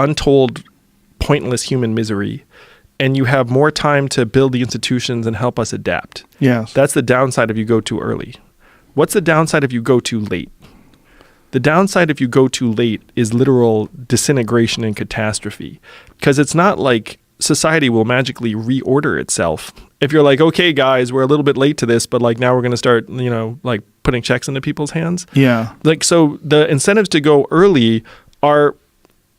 untold, pointless human misery, and you have more time to build the institutions and help us adapt. Yes. That's the downside if you go too early. What's the downside if you go too late? The downside if you go too late is literal disintegration and catastrophe, because it's not like society will magically reorder itself. If you're like, okay, guys, we're a little bit late to this, but like now we're going to start, like putting checks into people's hands. Yeah. Like, so the incentives to go early are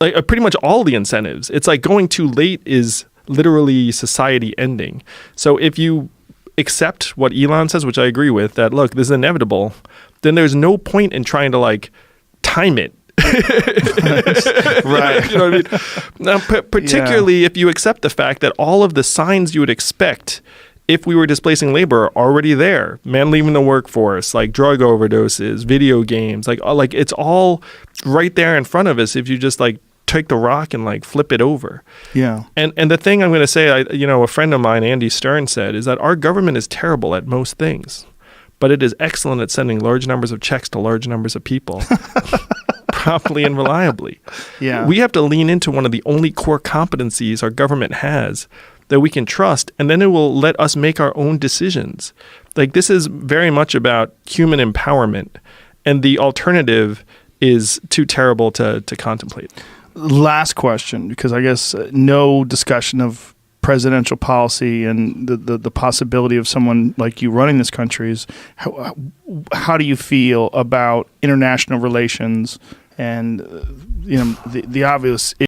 like pretty much all the incentives. It's like going too late is literally society ending. So if you accept what Elon says, which I agree with, that look, this is inevitable, then there's no point in trying to like time it. Right. You know what I mean? Now, particularly if you accept the fact that all of the signs you would expect if we were displacing labor are already there. Man leaving the workforce, like drug overdoses, video games, like it's all right there in front of us if you just like take the rock and like flip it over. Yeah. And the thing I'm going to say, a friend of mine, Andy Stern, said is that our government is terrible at most things, but it is excellent at sending large numbers of checks to large numbers of people. Promptly and reliably. Yeah. We have to lean into one of the only core competencies our government has that we can trust, and then it will let us make our own decisions. Like, this is very much about human empowerment, and the alternative is too terrible to contemplate. Last question, because I guess no discussion of presidential policy and the possibility of someone like you running this country is how do you feel about international relations and the obvious